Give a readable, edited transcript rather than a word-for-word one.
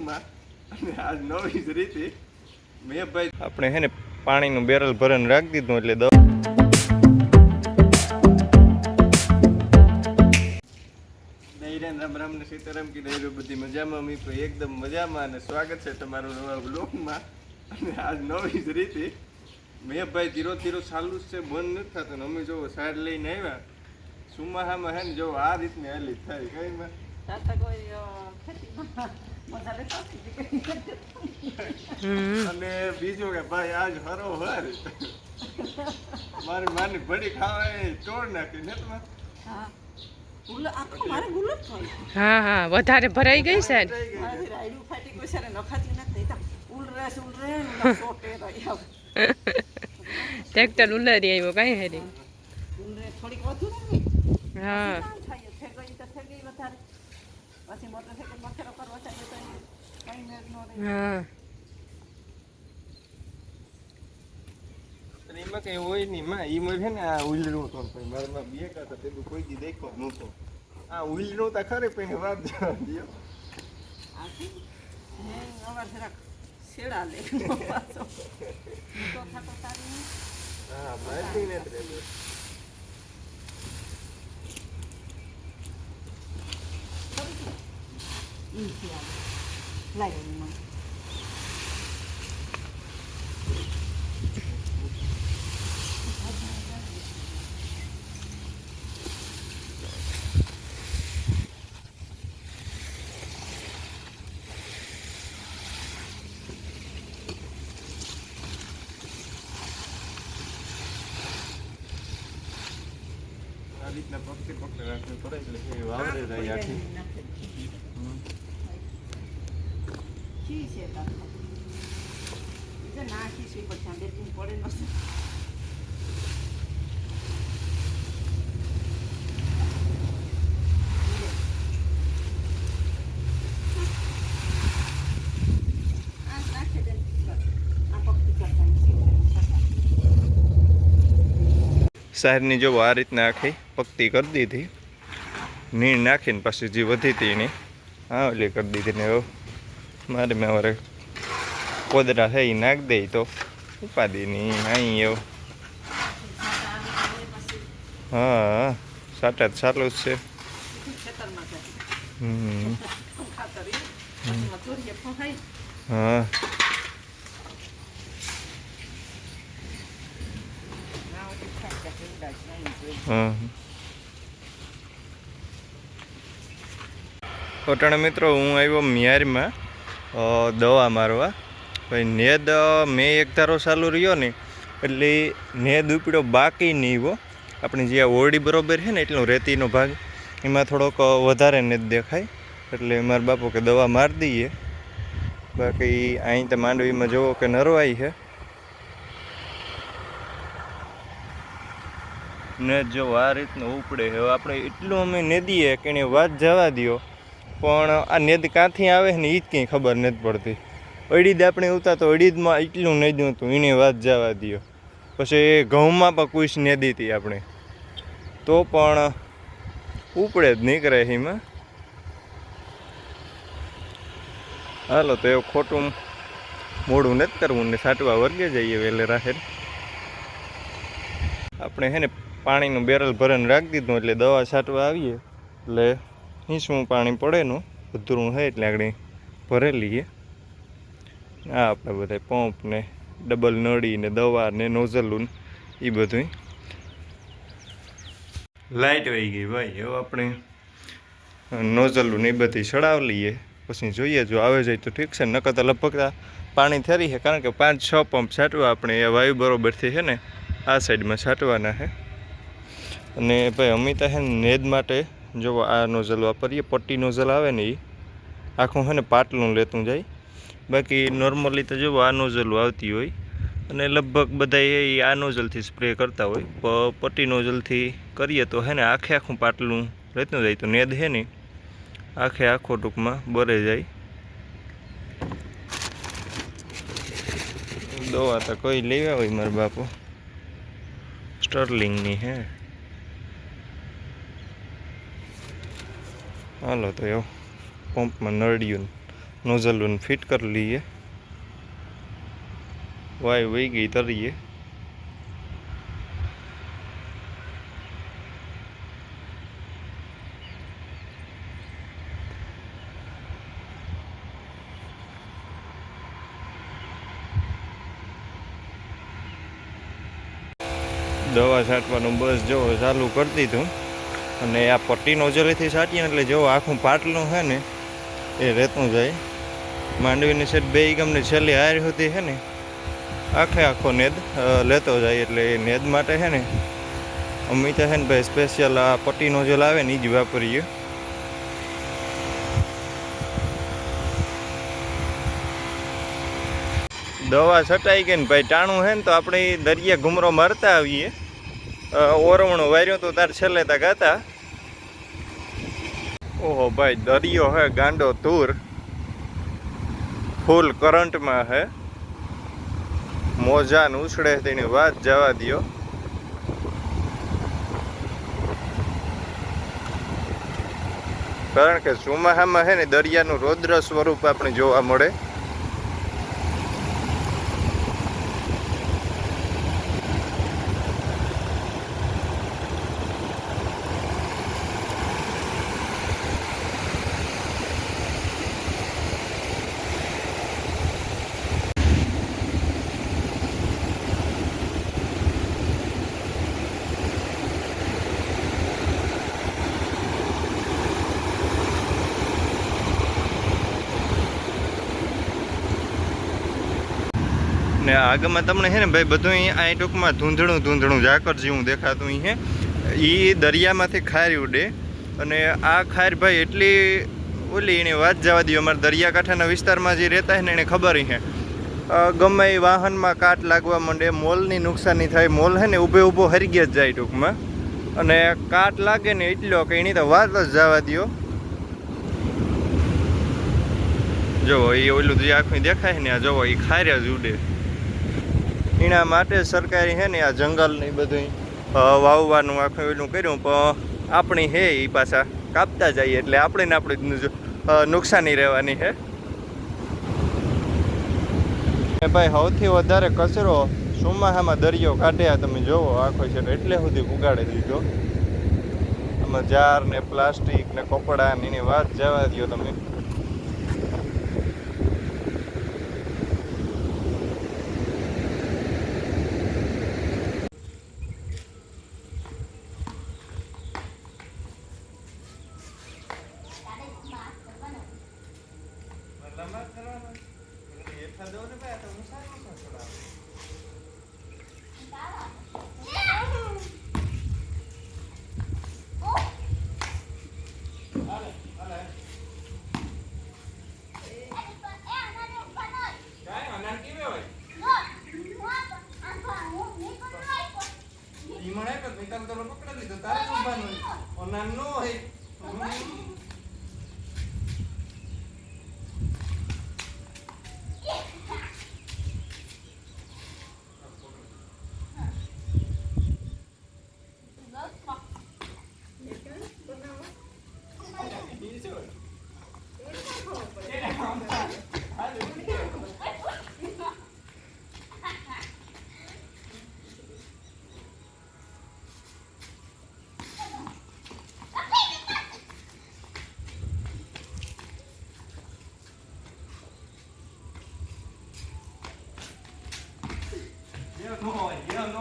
બ્લોગમાં અને આજ નવી જ રીતે મેં ભાઈ આપણે હે ને પાણીનું બેરલ ભરીને રાખી દીધું એટલે રામ રામ ને સીતારામ કીધું બધી મજામાં અમે એકદમ મજામાં અને સ્વાગત છે તમારું નવા બ્લોગમાં અને આજ નવી જ રીતે મેં ભાઈ ધીરો ધીરો ચાલુ જ છે બંધ નથી થતું અમે જો સાર લઈને આવ્યા સુમાહામાં હે ને જો આ રીતની હાલી થાય કઈ માં અને બીજું કે ભાઈ આજ હરોહર મારી માની ભડી ખાવા તોડ નાખી ને હા હા વધારે ભરાઈ ગઈ છે ટ્રેક્ટર ઉલારી આવ્યો કઈ હેરી હા હા એમાં કઈ હોય નહીં માં ઈ છે ને આ ઉલડું તો મારામાં બે કાતા તે કોઈ દી દેખો નહોતો આ ઉલડું તા ખરે પણ વાત દયો હા મારતી ને આ રીતના પક્ષી પકડી રાખવું પડે એટલે એ વાવરે જાય આખી સાહેરની જો આ રીતના આખી પક્તિ કરી દીધી નીણ નાખીને પછી જે વધી હતી એની હા ઓલી કરી દીધી ને મારે મેં વરે કોદરા છે એ નાખી દઈ તો ઉપાદી નહીં અહીં એવું હા સાટા ચાલુ જ છે હા અટાણે મિત્રો હું આવ્યો મિયારીમાં દવા મારવા ભાઈ નેદ મેં એક ધારો ચાલુ રહ્યો ને એટલે નેદ ઉપડ્યો બાકી નહીં એવો આપણે જે ઓરડી બરોબર છે ને એટલો રેતીનો ભાગ એમાં થોડોક વધારે નેદ દેખાય એટલે મારા બાપુ કે દવા મારી દઈએ બાકી અહીં તો માંડવીમાં જોવો કે નરવાઈ છે ને જો આ રીતનું ઉપડે હવે આપણે એટલું અમે નેદીએ કે એને વાત જવા દો પણ આ નેદ ક્યાંથી આવે ને એ જ કંઈ ખબર નથી પડતી અડીદ આપણે ઉતા તો અડીદમાં એટલું નેદ્યું હતું એને વાત જવા દો પછી ઘઉંમાં પણ કુશ નેદી હતી આપણે તો પણ ઉપડે જ નીકળે એમાં હાલો તો એવું ખોટું મોડું નથી કરવું ને છાંટવા વર્ગે જઈએ વહેલે રાખે આપણે છે ને પાણીનું બેરલ ભરીને રાખી દીધું એટલે દવા છાંટવા આવીએ એટલે હીસું પાણી પડેનું અધૂરું છે એટલે આગળ ભરેલીએ આ આપણે બધા પંપ ને ડબલ નળી ને દવા ને નોઝલું એ બધું લાઇટ વહી ગઈ ભાઈ હવે આપણે નોઝલું ને એ બધી ચડાવી લઈએ પછી જોઈએ જો આવે જાય તો ઠીક છે નકર તો લગભગ પાણી થરી છે કારણ કે 5-6 પંપ છાંટવા આપણે એ વાયુ બરોબરથી છે ને આ સાઈડમાં છાંટવાના છે અને ભાઈ અમિતા છે ને નેદ માટે જો આ નોઝલ વાપરીએ પટ્ટી નોઝલ આવે ને એ આખું છે ને પાટલું લેતું જાય બાકી નોર્મલી તો જો આ નોઝલ આવતી હોય અને લગભગ બધા એ આ નોઝલથી સ્પ્રે કરતા હોય પટ્ટી નોઝલથી કરીએ તો હે ને આખું પાટલું લેતું જાય તો નેદ છે ને આખો ટૂંકમાં બરે જાય દવા તો કોઈ લેવા હોય મારા બાપુ સ્ટર્લિંગની હે હાલો તો એવું પંપમાં નળિયું नोजल फिट कर लिए। वायु वही गई तरिए। दवा छाटવાનું બસ જો ચાલુ કરી દીધું અને આ પટ્ટી નોઝલેથી છાટીએ એટલે જો આખું પાટલું છે ને એ રહેતું જાય. માંડવીની સેટ બે ગમને છેલ્લી હાર સુધી છે ને આખો નેદ લેતો જાય. એટલે એ નેદ માટે છે ને અમે તો છે ને ભાઈ સ્પેશિયલ આ પટ્ટી નોઝલ આવે ને એ જ વાપરીએ. દવા છટાઈ ગઈ ને ભાઈ ટાણું છે ને તો આપણે દરિયા ઘૂમરો મારતા આવીએ. ઓરવણું વાર્યો તો તાર છેલ્લે તા ગાતા. ઓહો ભાઈ દરિયો હે ગાંડો તૂર, ફૂલ કરંટમાં હે. મોજાન ઉછળે તેની વાત જવા દ્યો. કારણ કે ચોમાસામાં છે ને દરિયાનું રૌદ્ર સ્વરૂપ આપણે જોવા મળે. ને આગળમાં તમને છે ને ભાઈ બધું આ ટૂંકમાં ધૂંધળું ઝાકર જેવું દેખાતું હે. એ દરિયામાંથી ખાર ઉડે અને આ ખાર ભાઈ એટલી ઓલી એની વાત જવા દો. અમારા દરિયાકાંઠાના વિસ્તારમાં જે રહેતા હોય ને એને ખબર હે ગમે એ વાહનમાં કાટ લાગવા માંડે, મોલની નુકસાની થાય. મોલ છે ને ઊભો હરી જ જાય ટૂંકમાં. અને કાટ લાગે ને એટલો કે એની તો વાત જ જવા દો. જુઓ એ ઓલું જે આખું દેખાય ને આ જુઓ એ ખાર જ ઉડે. એના માટે સરકારે છે ને આ જંગલ ને બધું વાવવાનું આખું એલું કર્યું. પણ આપણી હે એ પાછા કાપતા જઈએ એટલે આપણે નુકસાની રહેવાની છે. ભાઈ સૌથી વધારે કચરો ચોમાસામાં દરિયો કાઢે. તમે જોવો આખો છે એટલે સુધી ઉગાડી દીધો. આમાં જાર ને પ્લાસ્ટિક ને કપડા ને એની વાત જવા દો તમે. No,